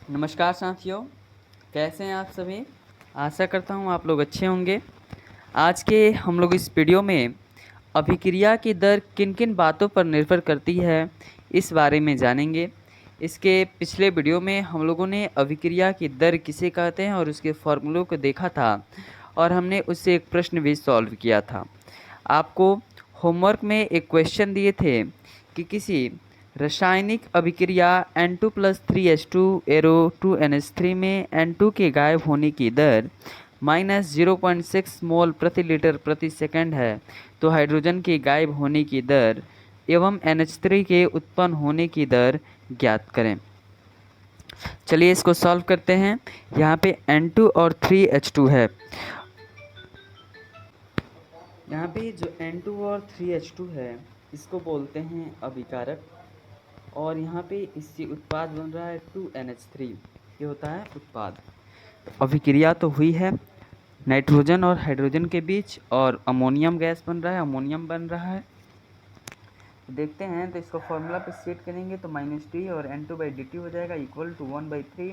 नमस्कार साथियों, कैसे हैं आप सभी। आशा करता हूँ आप लोग अच्छे होंगे। आज के हम लोग इस वीडियो में अभिक्रिया की दर किन किन बातों पर निर्भर करती है इस बारे में जानेंगे। इसके पिछले वीडियो में हम लोगों ने अभिक्रिया की दर किसे कहते हैं और उसके फॉर्मूलों को देखा था और हमने उससे एक प्रश्न भी सॉल्व किया था। आपको होमवर्क में एक क्वेश्चन दिए थे कि किसी रासायनिक अभिक्रिया N2+3H2 एरो 2NH3 में N2 के गायब होने की दर -0.6 मोल प्रति लीटर प्रति सेकंड है, तो हाइड्रोजन के गायब होने की दर एवं NH3 के उत्पन्न होने की दर ज्ञात करें। चलिए इसको सॉल्व करते हैं। यहाँ पे N2 और 3H2 है। यहाँ पे जो N2 और 3H2 है इसको बोलते हैं अभिकारक, और यहाँ पे इससे उत्पाद बन रहा है 2NH3। ये होता है उत्पाद। अभिक्रिया तो हुई है नाइट्रोजन और हाइड्रोजन के बीच और अमोनियम गैस बन रहा है, अमोनियम बन रहा है। तो देखते हैं, तो इसको फॉर्मूला पे सेट करेंगे तो -d और N2/dt हो जाएगा इक्वल टू 1/3।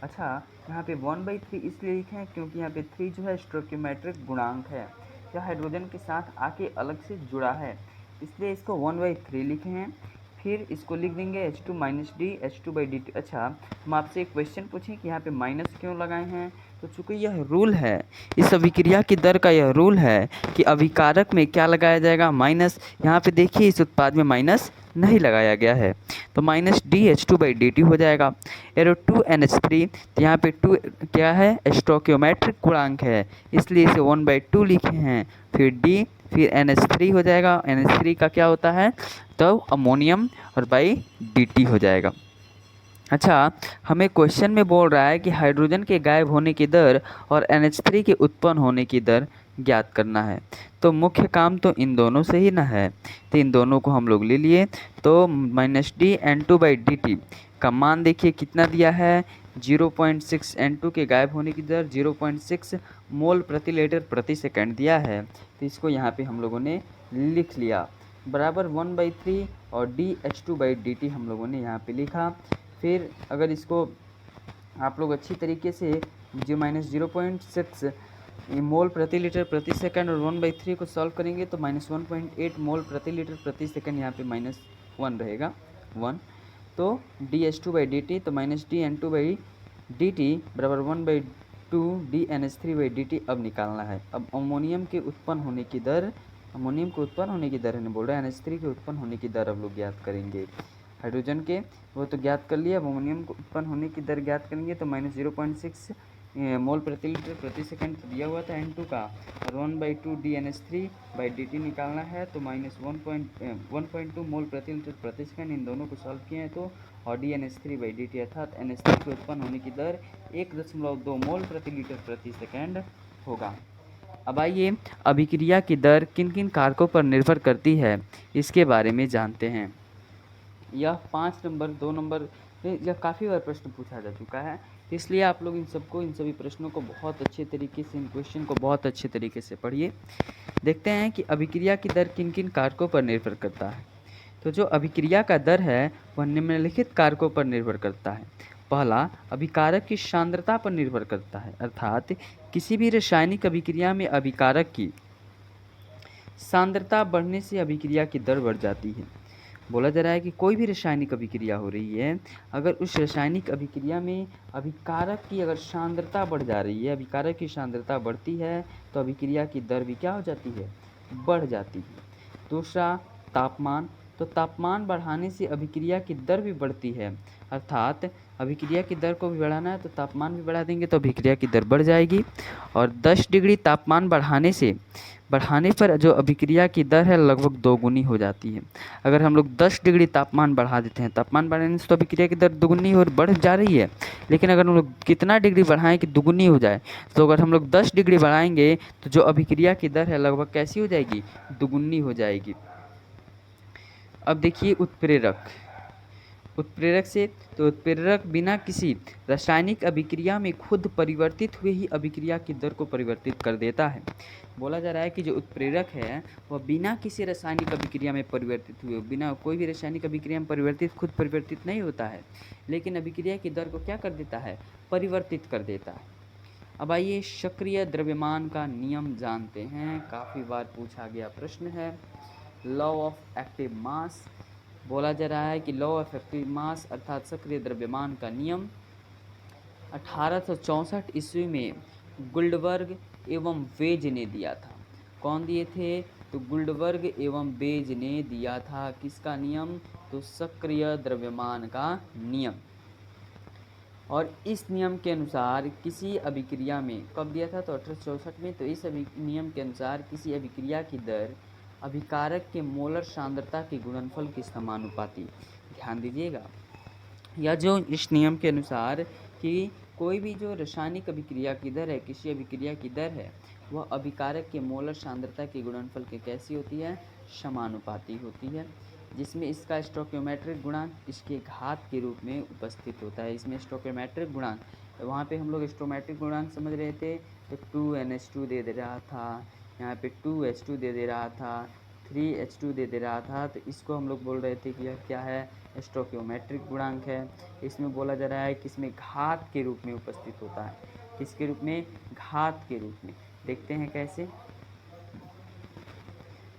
अच्छा, यहाँ पे 1/3 इसलिए लिखे हैं क्योंकि यहाँ पे 3 जो है स्टोइकियोमेट्रिक गुणांक है, यह हाइड्रोजन के साथ आके अलग से जुड़ा है, इसलिए इसको 1/3 लिखे हैं। फिर इसको लिख देंगे H2 - D H2/dt। अच्छा, हम आपसे एक क्वेश्चन पूछें कि यहाँ पे माइनस क्यों लगाए हैं, तो चूँकि यह रूल है, इस अभिक्रिया की दर का यह रूल है कि अभिकारक में क्या लगाया जाएगा, माइनस। यहाँ पे देखिए इस उत्पाद में माइनस नहीं लगाया गया है, तो -DH2/dt हो जाएगा। एरो 2NH3, तो यहाँ पे 2 क्या है, स्टोइकियोमेट्रिक गुणांक है, इसलिए इसे 1/2 लिखे हैं। फिर D, फिर NH3 हो जाएगा। NH3 का क्या होता है, तो अमोनियम, और बाई dt हो जाएगा। अच्छा, हमें क्वेश्चन में बोल रहा है कि हाइड्रोजन के गायब होने की दर और NH3 के उत्पन्न होने की दर ज्ञात करना है, तो मुख्य काम तो इन दोनों से ही ना है, तो इन दोनों को हम लोग ले लिए। तो -D N2/dt का मान देखिए कितना दिया है, 0.6। N2 के गायब होने की दर 0.6 मोल प्रति लीटर प्रति सेकंड दिया है, तो इसको यहाँ पे हम लोगों ने लिख लिया बराबर 1/3, और DH2/dt हम लोगों ने यहाँ पे लिखा। फिर अगर इसको आप लोग अच्छी तरीके से जो -0.6 मोल प्रति लीटर प्रति सेकंड और 1/3 को सॉल्व करेंगे तो -1.8 मोल प्रति लीटर प्रति सेकंड, यहाँ पे -1 रहेगा 1। तो DH2/dt, तो -D N2/dt बराबर 1/2 DNH3/dt अब निकालना है। अब अमोनियम के उत्पन्न होने की दर, अमोनियम के उत्पन्न होने की दर बोल रहा है, NH3 के उत्पन्न होने की दर अब लोग ज्ञात करेंगे। हाइड्रोजन के वो तो ज्ञात कर लिया, अब अमोनियम को उत्पन्न होने की दर ज्ञात करेंगे तो -0.6 मोल प्रति लीटर प्रति सेकंड दिया हुआ था N2 का, और 1/2 DNH3/dt निकालना है, तो -1.2 मोल प्रति लीटर प्रति सेकंड। इन दोनों को सॉल्व किए हैं तो, और DNH3/dt अर्थात NH3 के उत्पन्न होने की दर 1.2 मोल प्रति लीटर प्रति सेकंड होगा। अब आइए अभिक्रिया की दर किन किन कारकों पर निर्भर करती है इसके बारे में जानते हैं। यह 5 नंबर 2 नंबर यह काफ़ी बार प्रश्न पूछा जा चुका है, तो इसलिए आप लोग इन सभी प्रश्नों को बहुत अच्छे तरीके से, इन क्वेश्चन को बहुत अच्छे तरीके से पढ़िए। देखते हैं कि अभिक्रिया की दर किन किन कारकों पर निर्भर करता है। तो जो अभिक्रिया का दर है वह निम्नलिखित कारकों पर निर्भर करता है। पहला, अभिकारक की सांद्रता पर निर्भर करता है, अर्थात किसी भी रासायनिक अभिक्रिया में अभिकारक की सांद्रता बढ़ने से अभिक्रिया की दर बढ़ जाती है। बोला जा रहा है कि कोई भी रासायनिक अभिक्रिया हो रही है, अगर उस रासायनिक अभिक्रिया में अभिकारक की अगर सांद्रता बढ़ जा रही है, अभिकारक की सांद्रता बढ़ती है, तो अभिक्रिया की दर भी क्या हो जाती है, बढ़ जाती है। दूसरा, तापमान, तो तापमान बढ़ाने से अभिक्रिया की दर भी बढ़ती है, अर्थात अभिक्रिया की दर को भी बढ़ाना है तो तापमान भी बढ़ा देंगे तो अभिक्रिया की दर बढ़ जाएगी। और 10 डिग्री तापमान बढ़ाने पर जो अभिक्रिया की दर है लगभग 2 गुनी हो जाती है। अगर हम लोग 10 डिग्री तापमान बढ़ा देते हैं, तापमान बढ़ाने से तो अभिक्रिया की दर दुगुनी और बढ़ जा रही है, लेकिन अगर हम लोग कितना डिग्री बढ़ाएं कि दुगुनी हो जाए, तो अगर हम लोग 10 डिग्री बढ़ाएंगे तो जो अभिक्रिया की दर है लगभग कैसी हो जाएगी, दुगुनी हो जाएगी। अब देखिए उत्प्रेरक, उत्प्रेरक से, तो उत्प्रेरक बिना किसी रासायनिक अभिक्रिया में खुद परिवर्तित हुए ही अभिक्रिया की दर को परिवर्तित कर देता है। बोला जा रहा है कि जो उत्प्रेरक है वह बिना किसी रासायनिक अभिक्रिया में परिवर्तित हुए, बिना कोई भी रासायनिक अभिक्रिया में परिवर्तित खुद परिवर्तित नहीं होता है, लेकिन अभिक्रिया की दर को क्या कर देता है, परिवर्तित कर देता है। अब आइए सक्रिय द्रव्यमान का नियम जानते हैं। काफ़ी बार पूछा गया प्रश्न है। Law of active mass. बोला जा रहा है कि लॉ ऑफ एक्टिव मास अर्थात सक्रिय द्रव्यमान का नियम 1864 ईस्वी में गुल्डबर्ग एवं वेज ने दिया था। कौन दिए थे? तो गुल्डबर्ग एवं वेज ने दिया था। किसका नियम? तो सक्रिय द्रव्यमान का नियम। और इस नियम के अनुसार किसी अभिक्रिया में, कब दिया था? तो 1864 में। तो इस नियम के अनुसार किसी अभिक्रिया की दर अभिकारक के मोलर सांद्रता के गुणनफल के समानुपाती। ध्यान दीजिएगा, या जो इस नियम के अनुसार कि कोई भी जो रासायनिक अभिक्रिया की दर है, किसी अभिक्रिया की दर है, वह अभिकारक के मोलर सांद्रता के गुणनफल के कैसी होती है? समानुपाती होती है, जिसमें इसका स्टोइकियोमेट्रिक गुणांक इसके घात के रूप में उपस्थित होता है। इसमें स्टोइकियोमेट्रिक गुणांक, वहाँ पे हम लोग स्टोइकियोमेट्रिक गुणांक समझ रहे थे, तो 2NH2 दे रहा था, यहाँ पे 2H2 दे रहा था, 3H2 दे रहा था, तो इसको हम लोग बोल रहे थे कि यह क्या है? स्टोइकियोमेट्रिक गुणांक है। इसमें बोला जा रहा है कि इसमें घात के रूप में उपस्थित होता है। किसके रूप में? घात के रूप में। देखते हैं कैसे।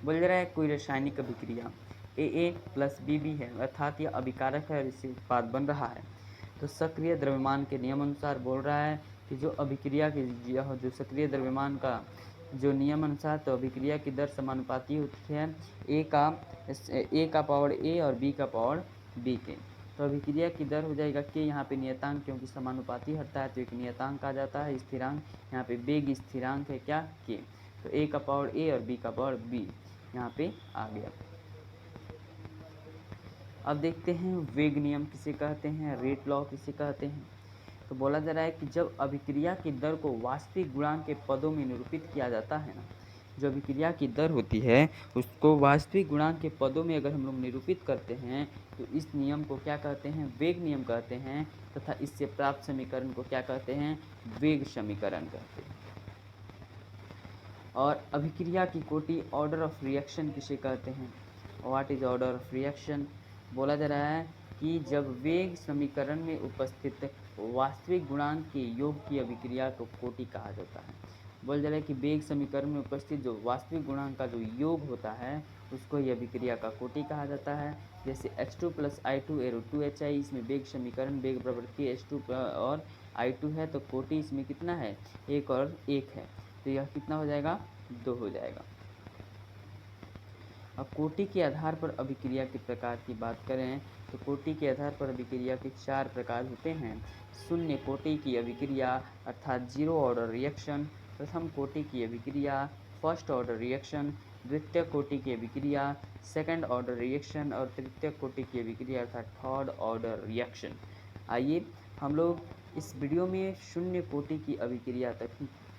बोला जा रहा है कोई रासायनिक अभिक्रिया AA + BB है, अर्थात यह अभिकारक है और इससे उत्पाद बन रहा है। तो सक्रिय द्रव्यमान के नियम अनुसार बोल रहा है कि जो अभिक्रिया की जो सक्रिय द्रव्यमान का जो नियम अनुसार, तो अभिक्रिया की दर समानुपाती होती है A का पावर A और B का पावर B के। तो अभिक्रिया की दर हो जाएगा K, यहाँ पे नियतांक क्योंकि समानुपाती हटता है तो एक नियतांक आ जाता है, स्थिरांक। यहाँ पे वेग स्थिरांक है क्या? K। तो A का पावर A और B का पावर B यहाँ पे आ गया। अब देखते हैं वेग नियम किसे कहते हैं, रेट लॉ किसे कहते हैं। तो बोला जा रहा है कि जब अभिक्रिया की दर को वास्तविक गुणांक के पदों में निरूपित किया जाता है ना, जो अभिक्रिया की दर होती है उसको वास्तविक गुणांक के पदों में अगर हम लोग निरूपित करते हैं तो इस नियम को क्या कहते हैं? वेग नियम कहते हैं, तथा इससे प्राप्त समीकरण को क्या कहते हैं? वेग समीकरण कहते हैं। और अभिक्रिया की कोटि ऑर्डर ऑफ रिएक्शन किसे कहते हैं? What is order of reaction? बोला जा रहा है कि जब वेग समीकरण में उपस्थित वास्तविक गुणांक के योग की अभिक्रिया को कोटि कहा जाता है। बोला जा रहा है कि वेग समीकरण में उपस्थित जो वास्तविक गुणांक का जो योग होता है उसको ही अभिक्रिया का कोटि कहा जाता है। जैसे H2 + I2 एरो 2HI, इसमें वेग समीकरण वेग बराबर KH2 और I2 है, तो कोटि इसमें कितना है? 1 और 1 है, तो यह कितना हो जाएगा? 2 हो जाएगा। अब कोटि के आधार पर अभिक्रिया के प्रकार की बात करें तो कोटि के आधार पर अभिक्रिया के 4 प्रकार होते हैं। शून्य कोटि की अभिक्रिया अर्थात 0 ऑर्डर रिएक्शन, प्रथम कोटि की अभिक्रिया फर्स्ट ऑर्डर रिएक्शन, द्वितीय कोटि की अभिक्रिया सेकंड ऑर्डर रिएक्शन और तृतीय कोटि की अभिक्रिया अर्थात थर्ड ऑर्डर रिएक्शन। आइए हम लोग इस वीडियो में शून्य कोटि की अभिक्रिया तक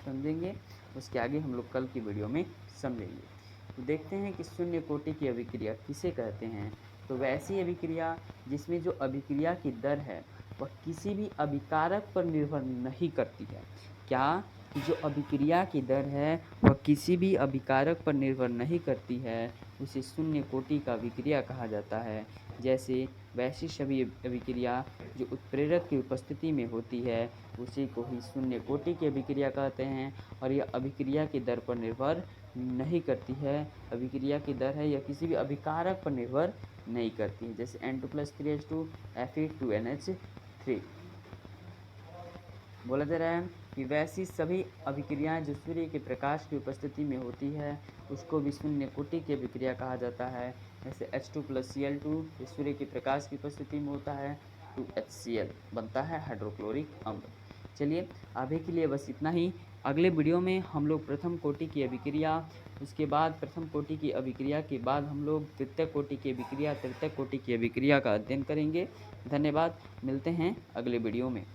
समझेंगे, उसके आगे हम लोग कल की वीडियो में समझेंगे। तो देखते हैं कि शून्य कोटि की अभिक्रिया किसे कहते हैं। तो वैसी अभिक्रिया जिसमें जो अभिक्रिया की दर है वह किसी भी अभिकारक पर निर्भर नहीं करती है। क्या? कि जो अभिक्रिया की दर है वह किसी भी अभिकारक पर निर्भर नहीं करती है, उसे शून्य कोटि का अभिक्रिया कहा जाता है। जैसे वैसी सभी अभिक्रिया जो उत्प्रेरक की उपस्थिति में होती है उसी को ही शून्य कोटि की अभिक्रिया कहते हैं, और यह अभिक्रिया की दर पर निर्भर नहीं करती है। अभिक्रिया की दर है यह किसी भी अभिकारक पर निर्भर नहीं करती है। जैसे N2 + 3H2 Fe2NH3। बोला जा रहा है कि वैसी सभी अभिक्रियाएं जो सूर्य के प्रकाश की उपस्थिति में होती है उसको भी शून्य कोटि की अभिक्रिया कहा जाता है। जैसे H2 + Cl2 सूर्य के प्रकाश की उपस्थिति में होता है, 2HCl बनता है हाइड्रोक्लोरिक अम्ल। चलिए अभी के लिए बस इतना ही। अगले वीडियो में हम लोग प्रथम कोटि की अभिक्रिया, उसके बाद प्रथम कोटि की अभिक्रिया के बाद हम लोग द्वितीय कोटि की अभिक्रिया, तृतीय कोटि की अभिक्रिया का अध्ययन करेंगे। धन्यवाद, मिलते हैं अगले वीडियो में।